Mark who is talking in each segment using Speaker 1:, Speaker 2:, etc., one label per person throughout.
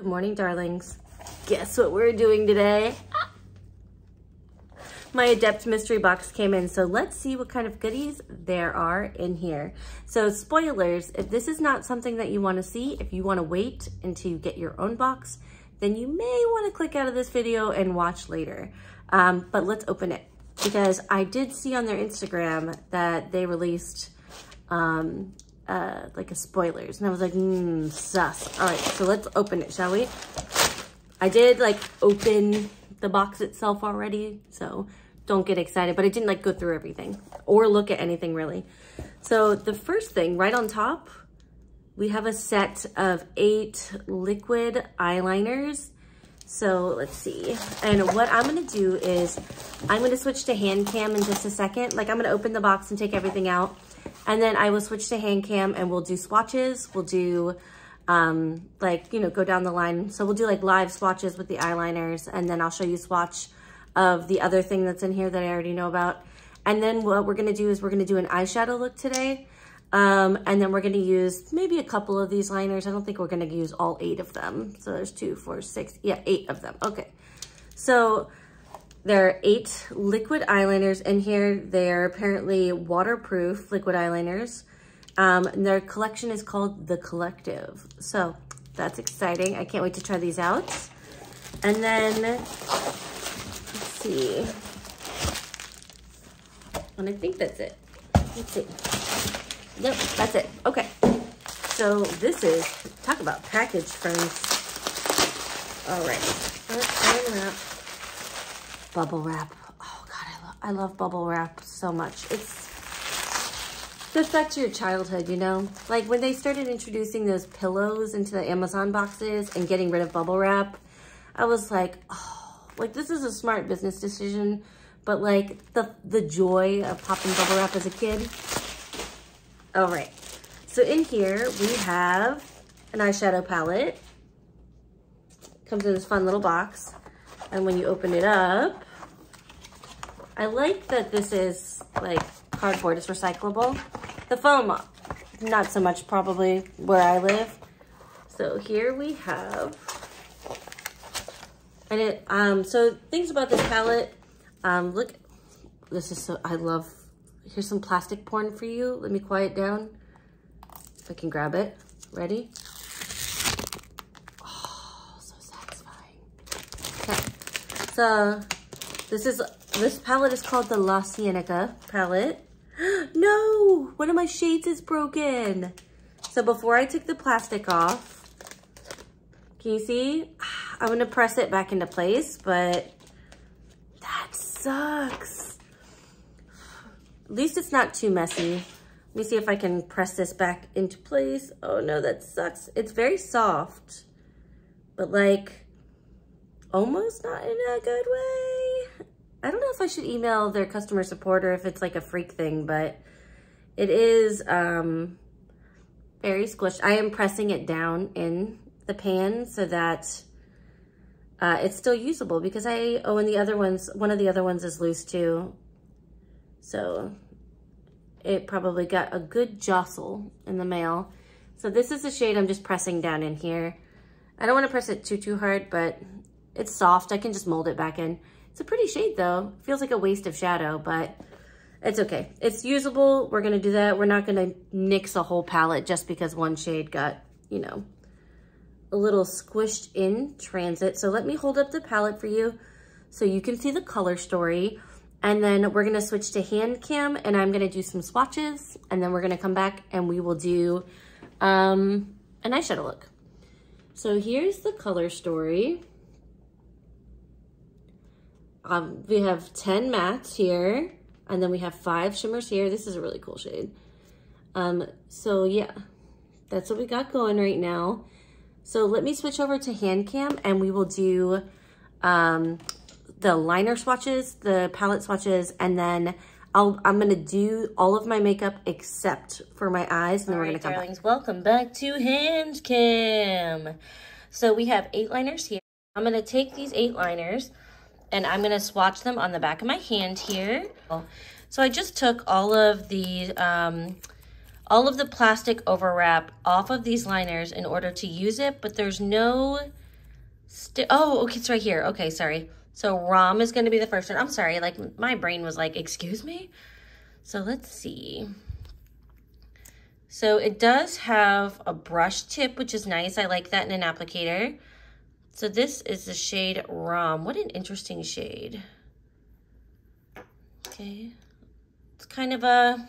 Speaker 1: Good morning, darlings. Guess what we're doing today? My Adept mystery box came in, so let's see what kind of goodies there are in here. So spoilers, if this is not something that you want to see, if you want to wait until you get your own box, then you may want to click out of this video and watch later. But let's open it, because I did see on their Instagram that they released like a spoilers, and I was like, sus. All right, so let's open it, shall we? I did like open the box itself already, so don't get excited, but I didn't like go through everything or look at anything really. So the first thing right on top, we have a set of 8 liquid eyeliners. So let's see. And what I'm gonna do is I'm gonna switch to hand cam in just a second. Like I'm gonna open the box and take everything out, and then I will switch to hand cam and we'll do swatches. We'll do like, you know, go down the line. So we'll do like live swatches with the eyeliners, and then I'll show you swatch of the other thing that's in here that I already know about. And then what we're gonna do is we're gonna do an eyeshadow look today. And then we're gonna use maybe a couple of these liners. I don't think we're gonna use all 8 of them. So there's 2, 4, 6, yeah, 8 of them. Okay. So there are 8 liquid eyeliners in here. They're apparently waterproof liquid eyeliners. And their collection is called The Collective. So that's exciting. I can't wait to try these out. And then, let's see. And I think that's it. Let's see. Yep, that's it. Okay. So this is, talk about package, friends. All right. Let's unwrap. Bubble wrap. Oh God, I love bubble wrap so much. It goes back to your childhood, you know? Like when they started introducing those pillows into the Amazon boxes and getting rid of bubble wrap, I was like, oh, like this is a smart business decision, but like the joy of popping bubble wrap as a kid. All right, so in here we have an eyeshadow palette. Comes in this fun little box. And when you open it up, I like that this is like cardboard, it's recyclable. The foam, not so much probably where I live. So here we have, and it, so things about this palette, look, this is so, I love, here's some plastic porn for you. Let me quiet down, if I can grab it. Ready? Oh, so satisfying. Okay, so this palette is called the La Cienega palette. No, one of my shades is broken. So before I took the plastic off, can you see? I'm gonna press it back into place, but that sucks. At least it's not too messy. Let me see if I can press this back into place. Oh no, that sucks. It's very soft, but like almost not in a good way. I don't know if I should email their customer support or if it's like a freak thing, but it is very squished. I am pressing it down in the pan so that it's still usable, because and the other ones, one of the other ones is loose too. So it probably got a good jostle in the mail. So this is the shade I'm just pressing down in here. I don't want to press it too hard, but it's soft. I can just mold it back in. It's a pretty shade though. Feels like a waste of shadow, but it's okay. It's usable. We're gonna do that. We're not gonna nix a whole palette just because one shade got, you know, a little squished in transit. So let me hold up the palette for you so you can see the color story. And then we're gonna switch to hand cam, and I'm gonna do some swatches, and then we're gonna come back and we will do an eyeshadow look. So here's the color story. We have 10 mattes here, and then we have 5 shimmers here. This is a really cool shade. So yeah, that's what we got going right now. So let me switch over to hand cam, and we will do the liner swatches, the palette swatches, and then I'm gonna do all of my makeup except for my eyes, and then we're gonna come back. Welcome back to hand cam. So we have 8 liners here. I'm gonna take these 8 liners, and I'm gonna swatch them on the back of my hand here. So I just took all of the plastic overwrap off of these liners in order to use it, but there's no Oh, okay, it's right here. Okay, sorry. So Rom is going to be the first one. I'm sorry, like my brain was like, excuse me? So let's see. So it does have a brush tip, which is nice. I like that in an applicator. So this is the shade Rom. What an interesting shade. Okay. It's kind of a,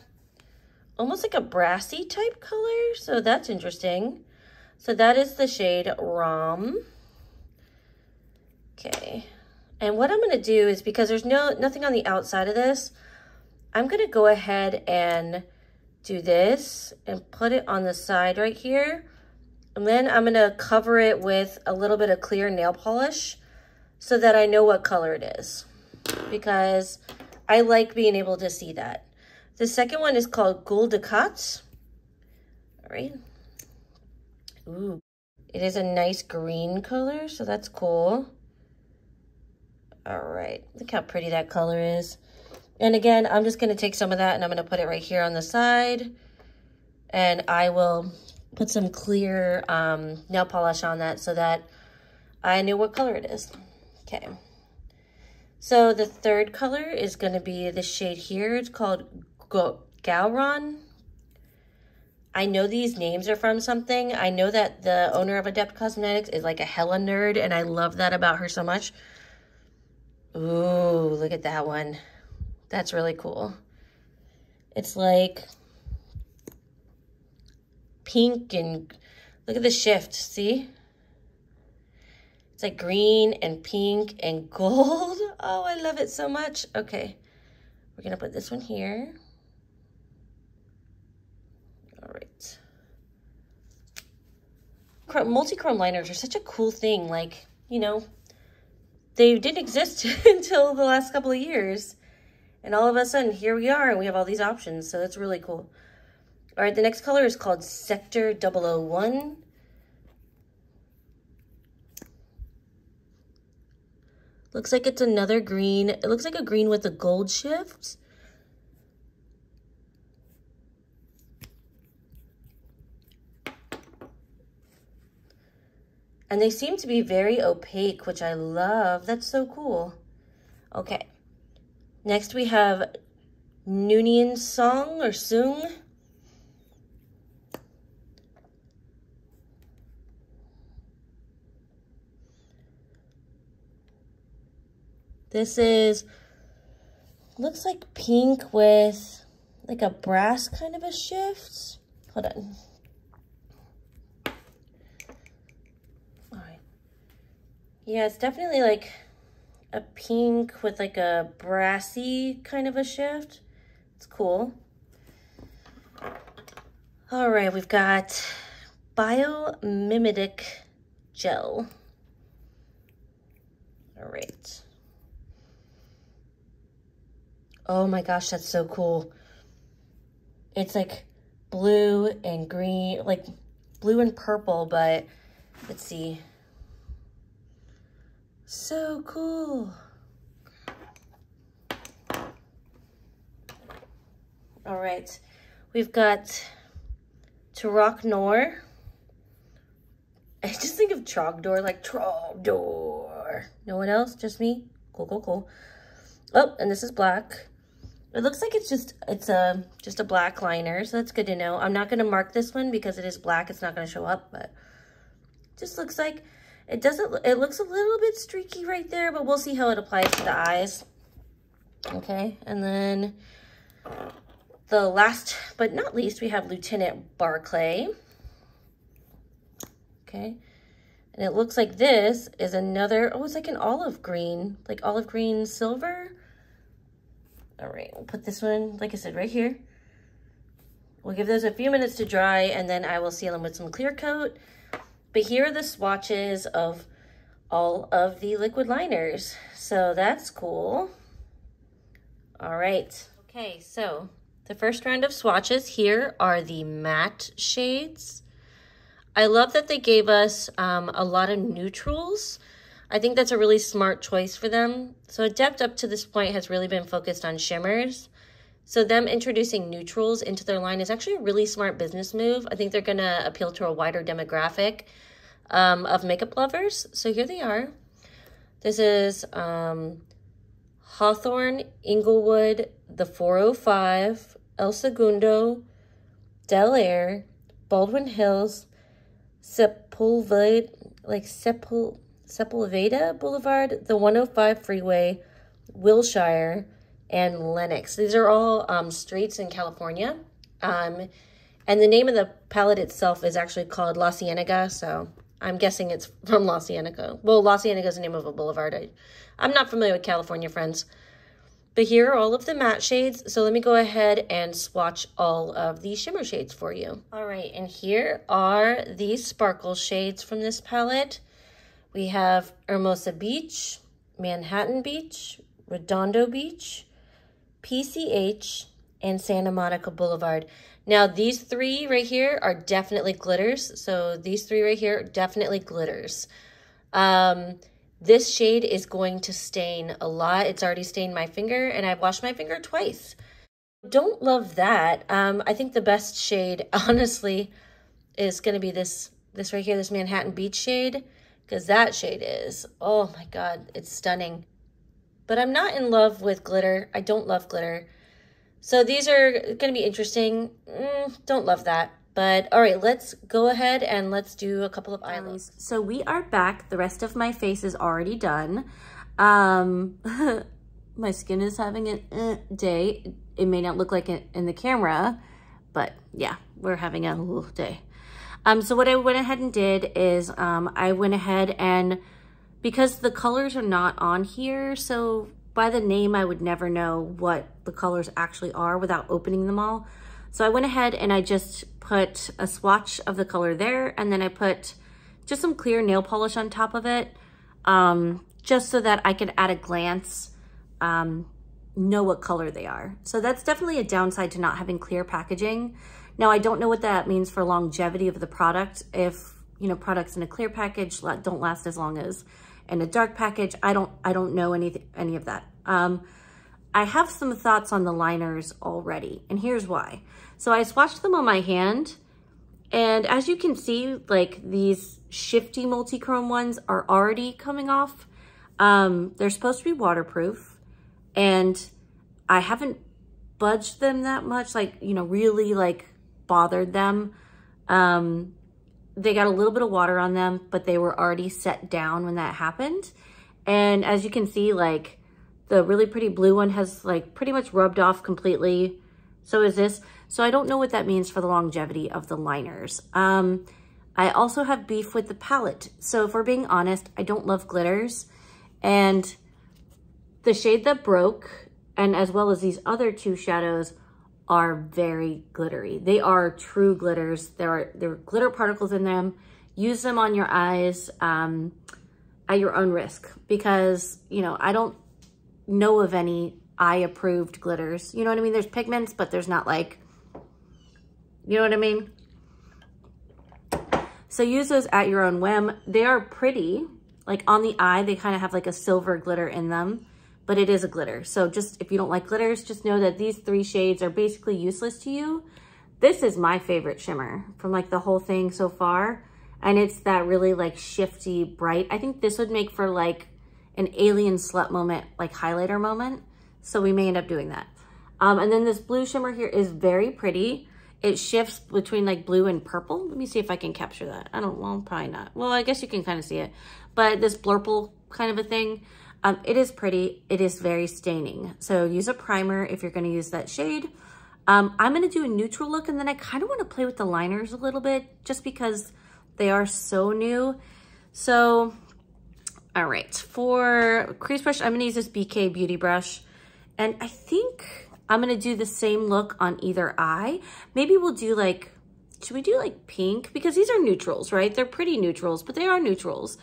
Speaker 1: almost like a brassy type color. So that's interesting. So that is the shade Rom. Okay. And what I'm going to do is, because there's nothing on the outside of this, I'm going to go ahead and do this and put it on the side right here. And then I'm going to cover it with a little bit of clear nail polish so that I know what color it is, because I like being able to see that. The second one is called Gold Ducat. All right. Ooh, it is a nice green color, so that's cool. All right, look how pretty that color is. And again, I'm just going to take some of that and I'm going to put it right here on the side. And I will put some clear nail polish on that so that I know what color it is. Okay. So the third color is going to be the shade here. It's called Gowron. I know these names are from something. I know that the owner of Adept Cosmetics is like a hella nerd, and I love that about her so much. Ooh, look at that one. That's really cool. It's like pink and look at the shift, see? It's like green and pink and gold. Oh, I love it so much. Okay, we're gonna put this one here. All right. Multi-chrome liners are such a cool thing. Like, you know, they didn't exist until the last couple of years. And all of a sudden, here we are, and we have all these options, so that's really cool. All right, the next color is called Sector 001. Looks like it's another green. It looks like a green with a gold shift. And they seem to be very opaque, which I love. That's so cool. Okay. Next we have Noonien Song or Sung. This is, looks like pink with like a brass kind of a shift. Hold on. All right. Yeah, it's definitely like a pink with like a brassy kind of a shift. It's cool. All right, we've got Biomimetic Gel. All right. Oh my gosh, that's so cool. It's like blue and green, like blue and purple, but let's see. So cool. All right, we've got Turok Noir. I just think of Trogdor, like Trogdor. No one else, just me? Cool, cool, cool. Oh, and this is black. It looks like it's just a black liner, so that's good to know. I'm not gonna mark this one because it is black. It's not gonna show up, but it just looks like it doesn't. It looks a little bit streaky right there, but we'll see how it applies to the eyes. Okay, and then the last but not least, we have Lieutenant Barclay. Okay, and it looks like this is another. Oh, it's like an olive green, like olive green silver. All right, we'll put this one, like I said, right here. We'll give those a few minutes to dry, and then I will seal them with some clear coat. But here are the swatches of all of the liquid liners. So that's cool. All right. Okay, so the first round of swatches here are the matte shades. I love that they gave us a lot of neutrals. I think that's a really smart choice for them. So Adept up to this point has really been focused on shimmers. So them introducing neutrals into their line is actually a really smart business move. I think they're gonna appeal to a wider demographic. of makeup lovers. So here they are. This is Hawthorne, Inglewood, the 405, El Segundo, Del Air, Baldwin Hills, Sepulveda Boulevard, the 105 Freeway, Wilshire, and Lenox. These are all streets in California. And the name of the palette itself is actually called La Cienega, so I'm guessing it's from La Cienega. Well, La Cienega is the name of a boulevard. I'm not familiar with California, friends. But here are all of the matte shades. So let me go ahead and swatch all of the shimmer shades for you. All right, and here are the sparkle shades from this palette. We have Hermosa Beach, Manhattan Beach, Redondo Beach, PCH, and Santa Monica Boulevard. Now, these three right here are definitely glitters. So these three right here are definitely glitters. This shade is going to stain a lot. It's already stained my finger, and I've washed my finger twice. Don't love that. I think the best shade, honestly, is going to be this right here, this Manhattan Beach shade, because that shade is, oh my God, it's stunning. But I'm not in love with glitter. I don't love glitter. So these are going to be interesting. Don't love that. But all right, let's go ahead and let's do a couple of eye looks. So we are back. The rest of my face is already done. My skin is having a day. It may not look like it in the camera, but yeah, we're having a little day. So what I went ahead and did is I went ahead and, because the colors are not on here, so by the name, I would never know what the colors actually are without opening them all. So I went ahead and I just put a swatch of the color there, and then I put just some clear nail polish on top of it, just so that I could at a glance know what color they are. So that's definitely a downside to not having clear packaging. Now, I don't know what that means for longevity of the product. If, you know, products in a clear package don't last as long as in a dark package. I don't know any of that. I have some thoughts on the liners already, and here's why. So I swatched them on my hand, and as you can see, like, these shifty multi-chrome ones are already coming off. They're supposed to be waterproof, and I haven't budged them that much, like, you know, really like bothered them. They got a little bit of water on them, but they were already set down when that happened. And as you can see, like, the really pretty blue one has like pretty much rubbed off completely. So is this. So I don't know what that means for the longevity of the liners. I also have beef with the palette. So if we're being honest, I don't love glitters. And the shade that broke, and as well as these other two shadows, are very glittery. They are true glitters. There are glitter particles in them. Use them on your eyes at your own risk, because, you know, I don't know of any eye-approved glitters. You know what I mean? There's pigments, but there's not, like, you know what I mean? So use those at your own whim. They are pretty. Like, on the eye, they kind of have like a silver glitter in them, but it is a glitter. So just, if you don't like glitters, just know that these three shades are basically useless to you. This is my favorite shimmer from like the whole thing so far. And it's that really like shifty, bright. I think this would make for like an alien slut moment, like highlighter moment. So we may end up doing that. And then this blue shimmer here is very pretty. It shifts between like blue and purple. Let me see if I can capture that. Well, probably not. Well, I guess you can kind of see it. But this blurple kind of a thing, it is pretty. It is very staining. So use a primer if you're gonna use that shade. I'm gonna do a neutral look, and then I kind of wanna play with the liners a little bit just because they are so new. So, all right, for crease brush, I'm gonna use this BK Beauty brush. And I think I'm gonna do the same look on either eye. Maybe we'll do like, should we do like pink? Because these are neutrals, right? They're pretty neutrals, but they are neutrals.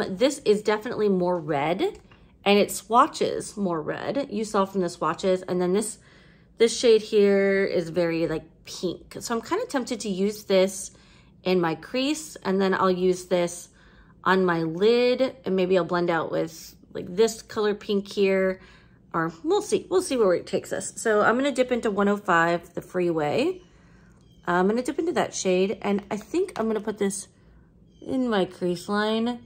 Speaker 1: This is definitely more red, and it swatches more red. You saw from the swatches. And then this shade here is very like pink. So I'm kind of tempted to use this in my crease, and then I'll use this on my lid, and maybe I'll blend out with like this color pink here, or we'll see where it takes us. So I'm gonna dip into 105, the Freeway. I'm gonna dip into that shade, and I think I'm gonna put this in my crease line.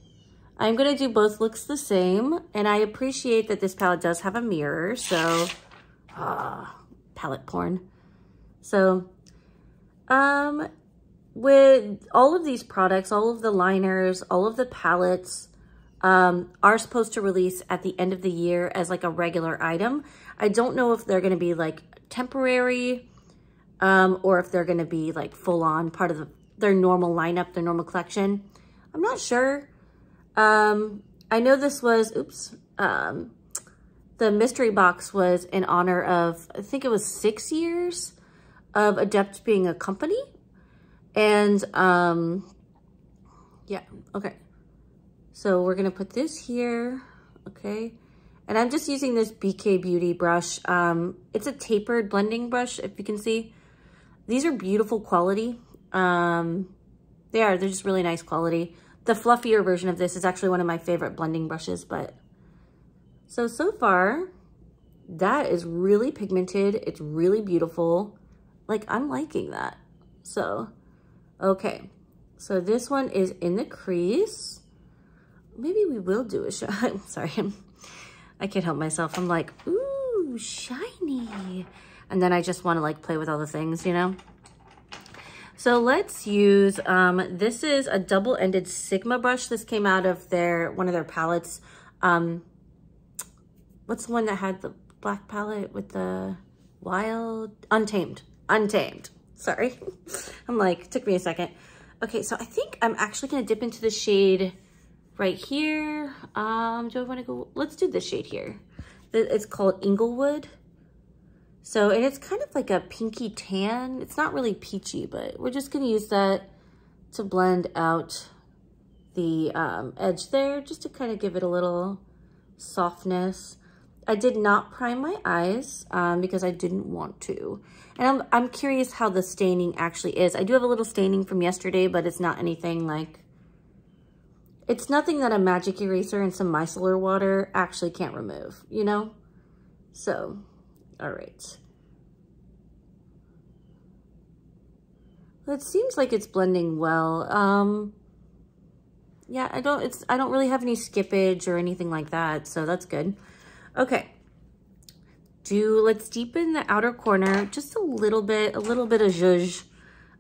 Speaker 1: I'm gonna do both looks the same, and I appreciate that this palette does have a mirror, so, palette porn. So, with all of these products, all of the liners, all of the palettes, are supposed to release at the end of the year as like a regular item. I don't know if they're gonna be like temporary, or if they're gonna be like full on part of their normal lineup, their normal collection. I'm not sure. I know this was, the mystery box was in honor of, I think it was 6 years of Adept being a company. And, yeah, okay. So we're gonna put this here, okay? And I'm just using this BK Beauty brush. It's a tapered blending brush, if you can see. These are beautiful quality. They're just really nice quality. The fluffier version of this is actually one of my favorite blending brushes, but so far, that is really pigmented. It's really beautiful. Like, I'm liking that. So, okay. So this one is in the crease. Maybe we will do a shot. I'm sorry. I can't help myself. I'm like, ooh, shiny. And then I just want to like play with all the things, you know? So let's use, this is a double-ended Sigma brush. This came out of one of their palettes. What's the one that had the black palette with the wild, Untamed, sorry. I'm like, took me a second. Okay, so I think I'm actually gonna dip into the shade right here. Do I wanna go, let's do this shade here. It's called Inglewood. So, and it's kind of like a pinky tan. It's not really peachy, but we're just gonna use that to blend out the edge there, just to kind of give it a little softness. I did not prime my eyes because I didn't want to. And I'm curious how the staining actually is. I do have a little staining from yesterday, but it's not anything like, it's nothing that a magic eraser and some micellar water actually can't remove, you know? So, all right. It seems like it's blending well. Yeah, I don't really have any skippage or anything like that, so that's good. Okay. Let's deepen the outer corner just a little bit of zhuzh.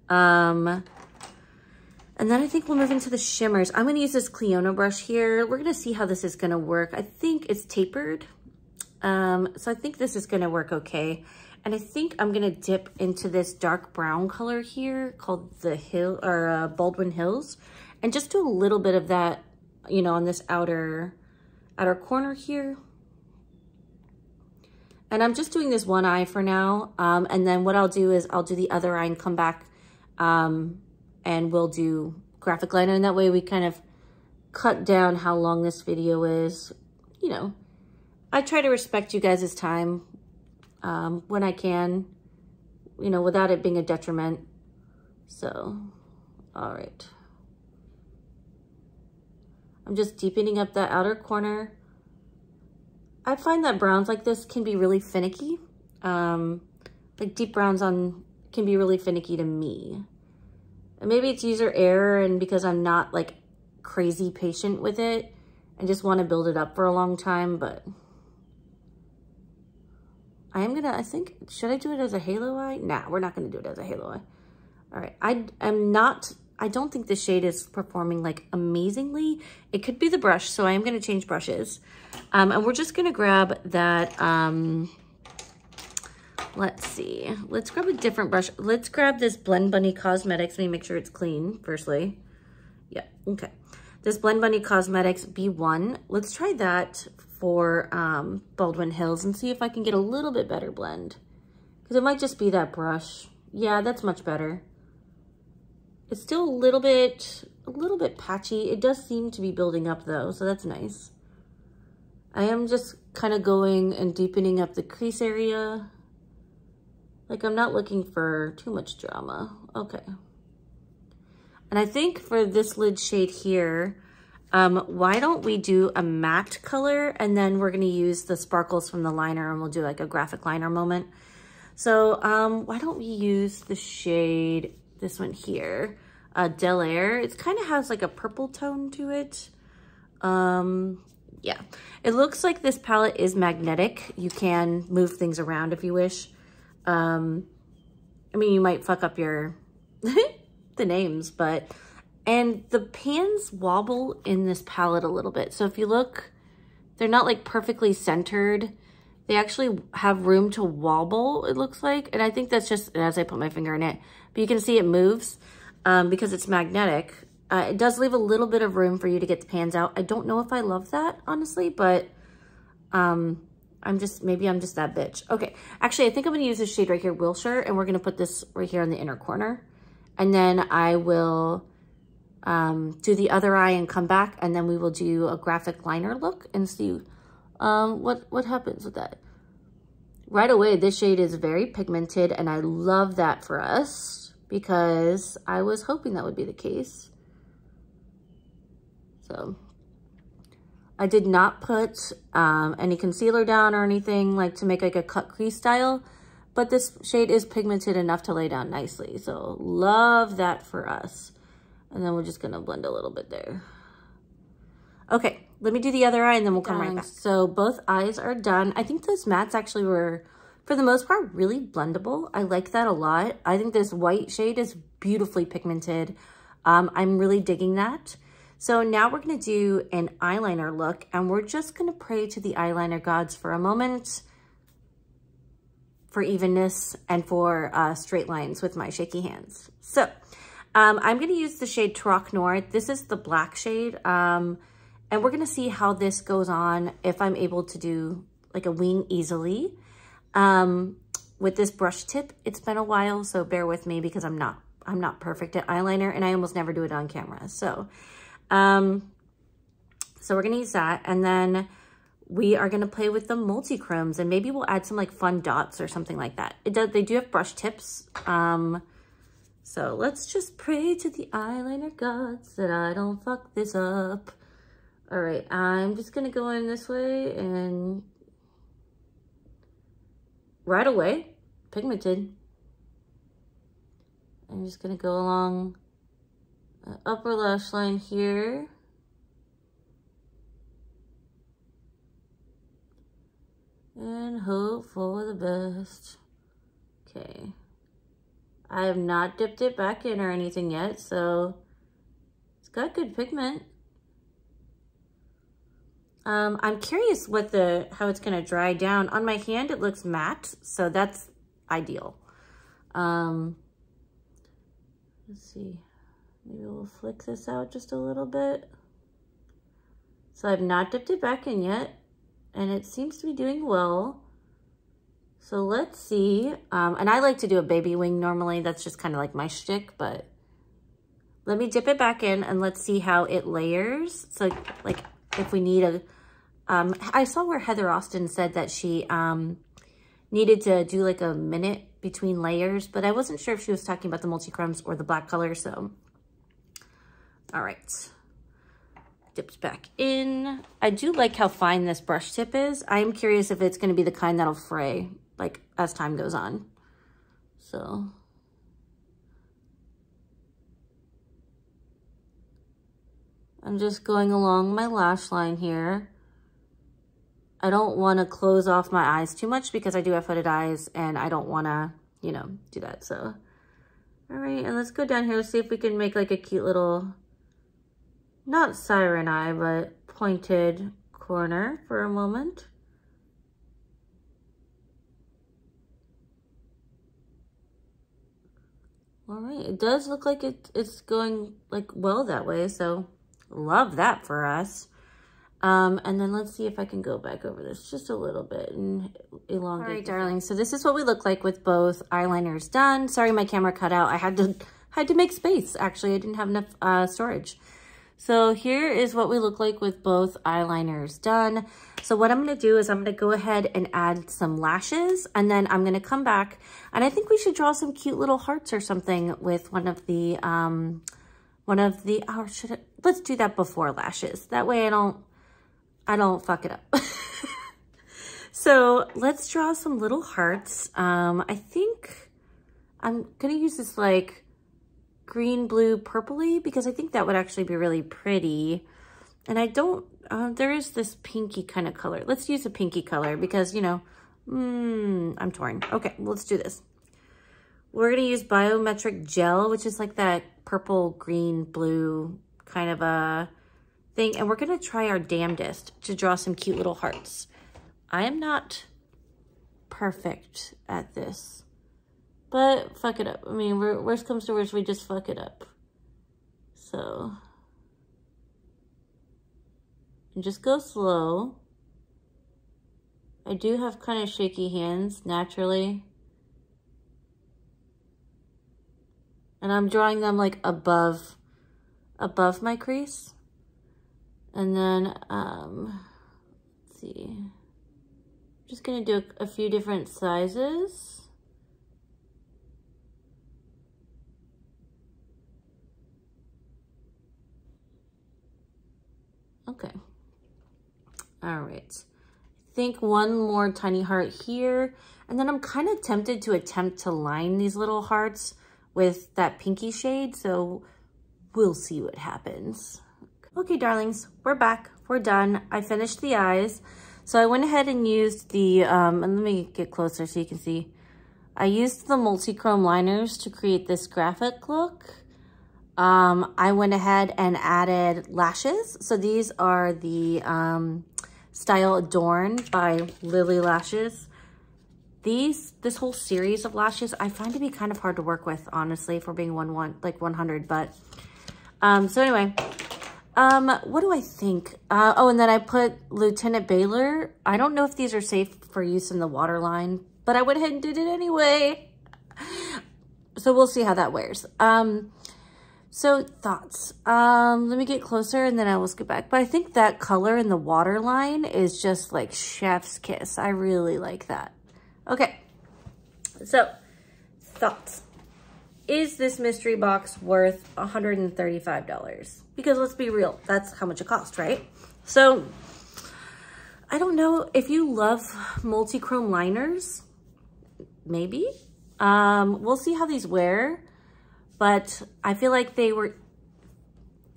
Speaker 1: And then I think we'll move into the shimmers. I'm gonna use this Cliona brush here. We're gonna see how this is gonna work. I think it's tapered. So I think this is gonna work okay. And I think I'm gonna dip into this dark brown color here called the Baldwin Hills, and just do a little bit of that, you know, on this outer corner here. And I'm just doing this one eye for now. And then what I'll do is I'll do the other eye and come back, and we'll do graphic liner. And that way we kind of cut down how long this video is. You know, I try to respect you guys' time when I can, you know, without it being a detriment. So, all right. I'm just deepening up that outer corner. I find that browns like this can be really finicky. Like deep browns can be really finicky to me. And maybe it's user error and because I'm not like crazy patient with it and just want to build it up for a long time, but I think, should I do it as a halo eye? Nah, we're not gonna do it as a halo eye. All right, I don't think the shade is performing like amazingly. It could be the brush, so I am gonna change brushes. And we're just gonna grab that, let's see. Let's grab a different brush. Let's grab this Blend Bunny Cosmetics. Let me make sure it's clean, firstly. Yeah, okay. This Blend Bunny Cosmetics B1. Let's try that for Baldwin Hills and see if I can get a little bit better blend. Because it might just be that brush. Yeah, that's much better. It's still a little bit patchy. It does seem to be building up though, so that's nice. I am just kind of going and deepening up the crease area. Like I'm not looking for too much drama. Okay. And I think for this lid shade here, why don't we do a matte color and then we're gonna use the sparkles from the liner and we'll do like a graphic liner moment. So why don't we use the shade, this one here. Del Air. It kind of has like a purple tone to it. Yeah, it looks like this palette is magnetic. You can move things around if you wish. I mean, you might fuck up your the names, and the pans wobble in this palette a little bit. So if you look, they're not like perfectly centered. They actually have room to wobble, it looks like. And I think that's just as I put my finger in it, but you can see it moves because it's magnetic. It does leave a little bit of room for you to get the pans out. I don't know if I love that, honestly, but maybe I'm just that bitch. Okay, actually, I think I'm gonna use this shade right here, Wilshire, and we're gonna put this right here in the inner corner. And then I will do the other eye and come back, and then we will do a graphic liner look and see what happens with that. Right away, this shade is very pigmented, and I love that for us because I was hoping that would be the case. So I did not put any concealer down or anything like to make like a cut crease style, but this shade is pigmented enough to lay down nicely. So love that for us. And then we're just gonna blend a little bit there. Okay, let me do the other eye and then we'll come right back. So both eyes are done. I think those mattes actually were, for the most part, really blendable. I like that a lot. I think this white shade is beautifully pigmented. I'm really digging that. So now we're gonna do an eyeliner look, and we're just gonna pray to the eyeliner gods for a moment for evenness and for straight lines with my shaky hands. So I'm gonna use the shade Troc Noir. This is the black shade, and we're gonna see how this goes on if I'm able to do like a wing easily. With this brush tip, it's been a while, so bear with me because I'm not perfect at eyeliner, and I almost never do it on camera. So we're gonna use that, and then we are gonna play with the multi-chromes, and maybe we'll add some like fun dots or something like that. They do have brush tips. So let's just pray to the eyeliner gods that I don't fuck this up. All right, I'm just gonna go in this way, and right away, pigmented. I'm just gonna go along the upper lash line here. And hope for the best. Okay. I have not dipped it back in or anything yet, so it's got good pigment. I'm curious how it's gonna dry down. On my hand, it looks matte, so that's ideal. Let's see. Maybe we'll flick this out just a little bit. So I've not dipped it back in yet, and it seems to be doing well. So let's see. And I like to do a baby wing normally. That's just kind of like my shtick, but let me dip it back in and let's see how it layers. So like if we need a, I saw where Heather Austin said that she needed to do like a minute between layers, but I wasn't sure if she was talking about the multi-chromes or the black color, so. All right, dipped back in. I do like how fine this brush tip is. I'm curious if it's gonna be the kind that'll fray like as time goes on. So. I'm just going along my lash line here. I don't wanna close off my eyes too much because I do have hooded eyes and I don't wanna, you know, do that, so. All right, and let's go down here, see if we can make like a cute little, not siren eye, but pointed corner for a moment. All right, it does look like it's going like well that way, so love that for us. And then let's see if I can go back over this just a little bit and elongate. All right, darling, so this is what we look like with both eyeliners done. Sorry, my camera cut out. I had to make space, actually. I didn't have enough storage. So here is what we look like with both eyeliners done. So what I'm gonna do is I'm gonna go ahead and add some lashes, and then I'm gonna come back, and I think we should draw some cute little hearts or something with one of the, let's do that before lashes. That way I don't fuck it up. So let's draw some little hearts. I think I'm gonna use this like green, blue, purpley, because I think that would actually be really pretty. And I don't, there is this pinky kind of color. Let's use a pinky color because, you know, I'm torn. Okay, let's do this. We're gonna use Biometric Gel, which is like that purple, green, blue kind of a thing. And we're gonna try our damnedest to draw some cute little hearts. I am not perfect at this, but fuck it up. I mean, worst comes to worst, we just fuck it up. So, and just go slow. I do have kind of shaky hands naturally. And I'm drawing them like above my crease. And then, let's see. I'm just gonna do a few different sizes. Okay. All right. I think one more tiny heart here. And then I'm kind of tempted to attempt to line these little hearts with that pinky shade, so we'll see what happens. Okay, darlings, we're back. We're done. I finished the eyes. So I went ahead and used the, and let me get closer so you can see. I used the multi-chrome liners to create this graphic look. I went ahead and added lashes. So these are the Style Adorn by Lily Lashes. This whole series of lashes, I find to be kind of hard to work with, honestly, for being 100, but, so anyway, what do I think? Oh, and then I put Lieutenant Baylor. I don't know if these are safe for use in the waterline, but I went ahead and did it anyway. So we'll see how that wears. So thoughts, let me get closer and then I will skip back. But I think that color in the waterline is just like chef's kiss. I really like that. Okay, so thoughts. Is this mystery box worth $135? Because let's be real, that's how much it cost, right? So I don't know if you love multi-chrome liners, maybe. We'll see how these wear, but I feel like they were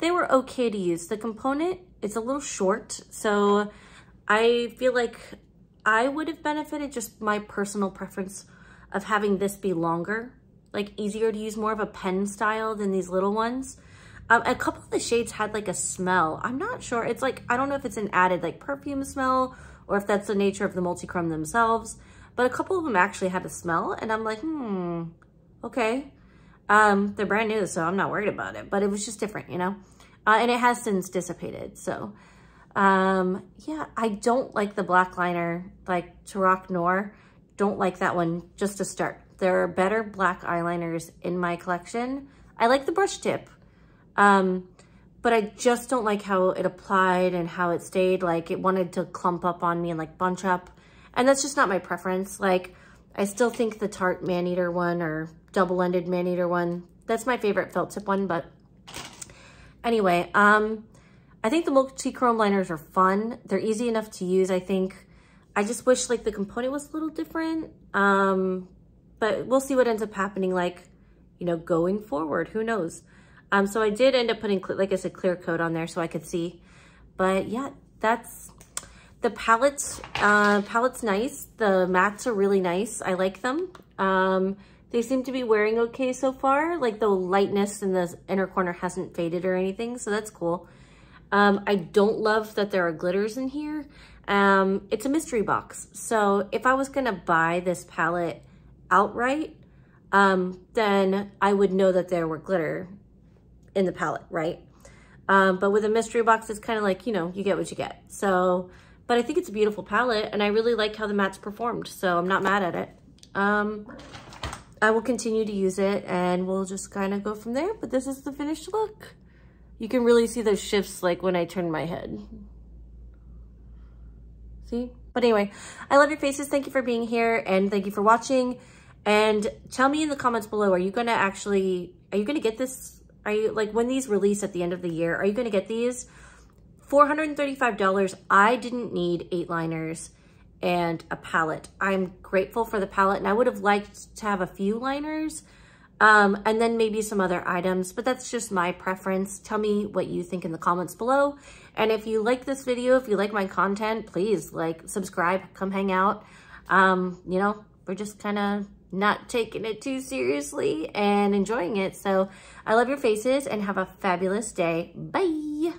Speaker 1: okay to use. The component, it's a little short, so I feel like I would have benefited, just my personal preference of having this be longer, like easier to use, more of a pen style than these little ones. A couple of the shades had like a smell. I'm not sure. It's like, I don't know if it's an added like perfume smell or if that's the nature of the multi-chrome themselves, but a couple of them actually had a smell and I'm like, okay. They're brand new, so I'm not worried about it, but it was just different, you know? And it has since dissipated, so. Yeah, I don't like the black liner, like Tarok Noir. Don't like that one, just to start. There are better black eyeliners in my collection. I like the brush tip, but I just don't like how it applied and how it stayed. Like it wanted to clump up on me and like bunch up. And that's just not my preference. Like I still think the Tarte Maneater one or double-ended Maneater one, that's my favorite felt tip one, but anyway, I think the multi-chrome liners are fun. They're easy enough to use, I think. I just wish like the component was a little different. But we'll see what ends up happening, like, you know, going forward, who knows? So I did end up putting, like I said, clear coat on there so I could see. But yeah, that's the palettes. Palette's nice. The mattes are really nice. I like them. They seem to be wearing okay so far. Like the lightness in the inner corner hasn't faded or anything, so that's cool. I don't love that there are glitters in here. It's a mystery box. So if I was gonna buy this palette outright, then I would know that there were glitter in the palette, right? But with a mystery box, it's kind of like, you know, you get what you get. So, but I think it's a beautiful palette and I really like how the mattes performed. So I'm not mad at it. I will continue to use it and we'll just kind of go from there. But this is the finished look. You can really see those shifts like when I turn my head. See? But anyway, I love your faces. Thank you for being here and thank you for watching. And tell me in the comments below, are you going to get this? Are you like, when these release at the end of the year, are you going to get these? $435. I didn't need 8 liners and a palette. I'm grateful for the palette and I would have liked to have a few liners. And then maybe some other items, but that's just my preference. Tell me what you think in the comments below. And if you like this video, if you like my content, please like, subscribe, come hang out. You know, we're just kind of not taking it too seriously and enjoying it. So I love your faces and have a fabulous day. Bye.